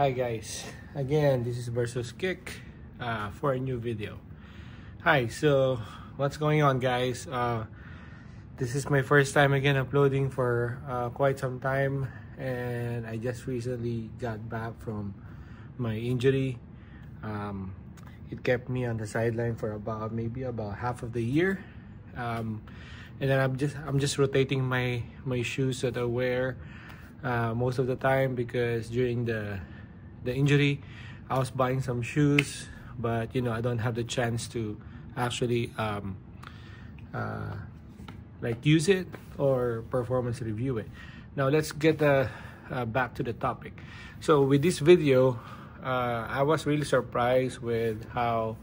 Hi guys, again this is Versus Kick for a new video. Hi, so what's going on guys? This is my first time again uploading for quite some time, and I just recently got back from my injury. It kept me on the sideline for maybe about half of the year, and then I'm just rotating my shoes that I wear most of the time, because during the injury I was buying some shoes, but I don't have the chance to actually like use it or performance review it. Now let's get back to the topic. So with this video, I was really surprised with how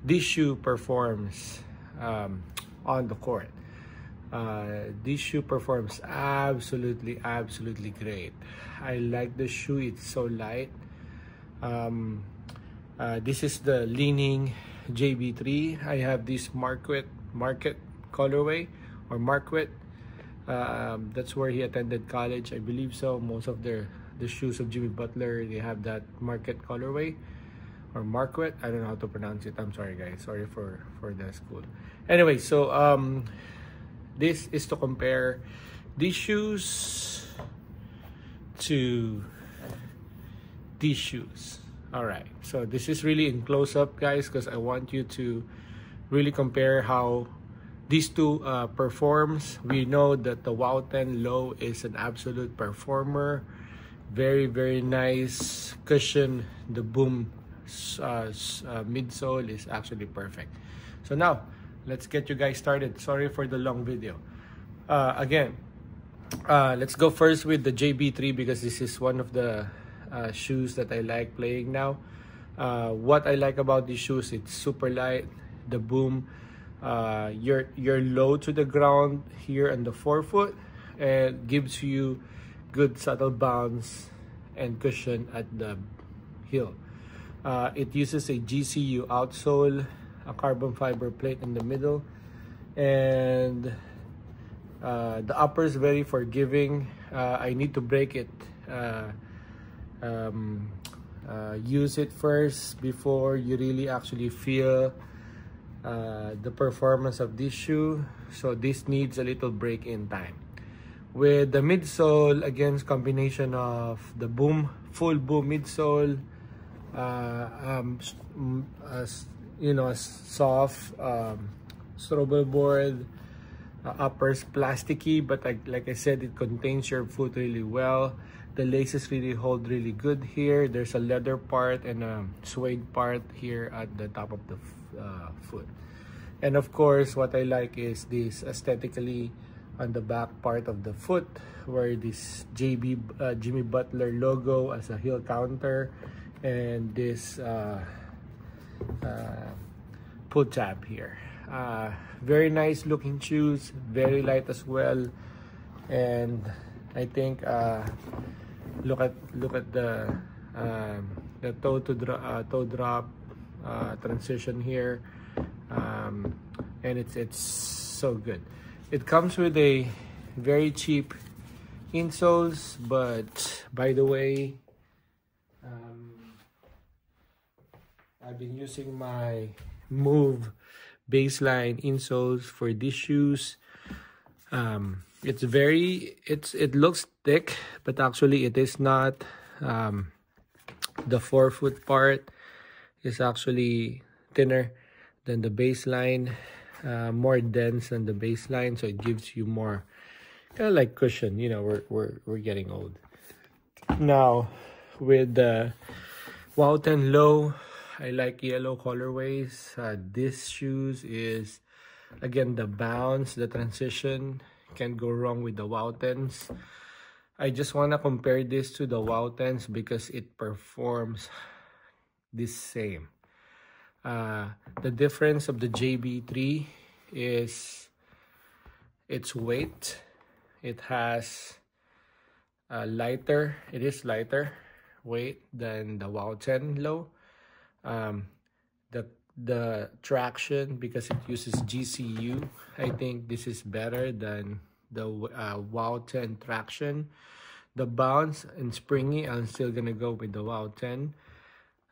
this shoe performs on the court. This shoe performs absolutely great. I like the shoe. It's so light. This is the Li-Ning JB3. I have this Marquette colorway, or Marquette. That's where he attended college, I believe so. Most of the shoes of Jimmy Butler, they have that Marquette colorway, or Marquette. I don't know how to pronounce it. I'm sorry guys, sorry for the school. Anyway, so this is to compare these shoes to these shoes. All right, so this is really in close-up guys, because I want you to really compare how these two performs. We know that the Wow 10 Low is an absolute performer. Very nice cushion. The Boom midsole is actually perfect. So now let's get you guys started. Sorry for the long video. Again, let's go first with the JB3, because this is one of the shoes that I like playing now. What I like about these shoes, it's super light. The Boom, you're low to the ground here on the forefoot, and gives you good subtle bounce and cushion at the heel. It uses a GCU outsole, a carbon fiber plate in the middle, and the upper is very forgiving. I need to break it, use it first before you really actually feel the performance of this shoe. So this needs a little break-in time. With the midsole, again, combination of the Boom, full Boom midsole, a soft strobel board, uppers plasticky, but like I said, it contains your foot really well. The laces really hold really good here. There's a leather part and a suede part here at the top of the foot. And of course, what I like is this aesthetically on the back part of the foot, where this Jimmy Butler logo as a heel counter, and this pull tab here. Very nice looking shoes, very light as well, and I think look at the toe drop transition here, and it's so good. It comes with a very cheap insoles, but by the way, I've been using my Move baseline insoles for these shoes. It looks thick, but actually it is not. The forefoot part is actually thinner than the baseline, more dense than the baseline, so it gives you more kind of like cushion. We're getting old now. With the Wow 10 Low, I like yellow colorways. This shoes is, again, the bounce, the transition, can't go wrong with the Wow 10s. I just want to compare this to the Wow 10s because it performs the same. The difference of the JB3 is its weight. It has lighter weight than the Wow 10 Low. The traction, because it uses GCU, I think this is better than the Wow 10 traction. The bounce and springy, I'm still gonna go with the WOW 10.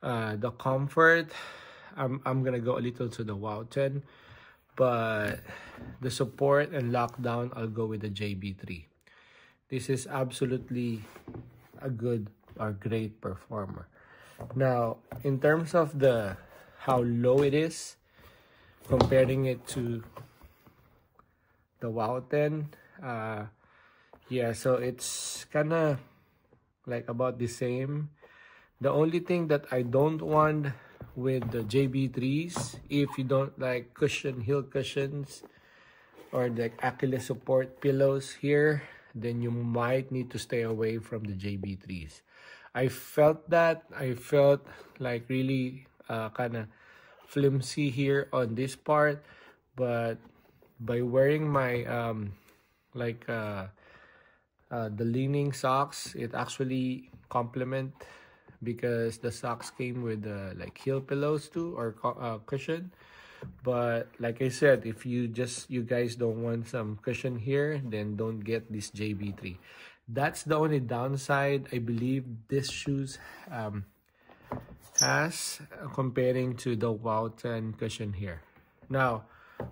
The comfort, I'm gonna go a little to the WOW 10, but the support and lockdown, I'll go with the JB3. This is absolutely a good or great performer. Now, in terms of the how low it is, comparing it to the WOW 10, yeah, so it's kind of like about the same. The only thing that I don't want with the JB3s, if you don't like heel cushions, or the Achilles support pillows here, then you might need to stay away from the JB3s. I felt like really kind of flimsy here on this part, but by wearing my the leaning socks, it actually complement, because the socks came with like heel pillows too, or cushion. But like I said, if you guys don't want some cushion here, then don't get this JB3. That's the only downside I believe this shoes has, comparing to the WOW 10 cushion here. Now,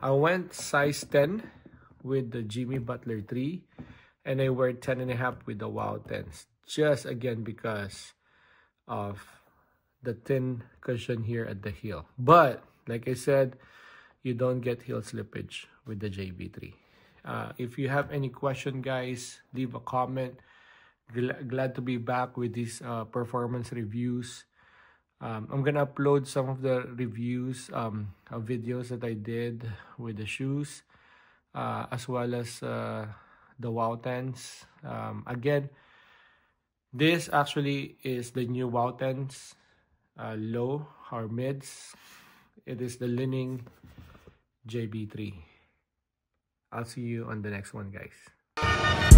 I went size 10 with the Jimmy Butler 3, and I wear 10.5 with the WOW 10s, just again because of the thin cushion here at the heel. But like I said, you don't get heel slippage with the JB3. If you have any question, guys, leave a comment. Glad to be back with these performance reviews. I'm gonna upload some of the reviews of videos that I did with the shoes, as well as the WOW 10s. Again, this actually is the new WOW 10s, low or mids. It is the Li-Ning JB3. I'll see you on the next one, guys.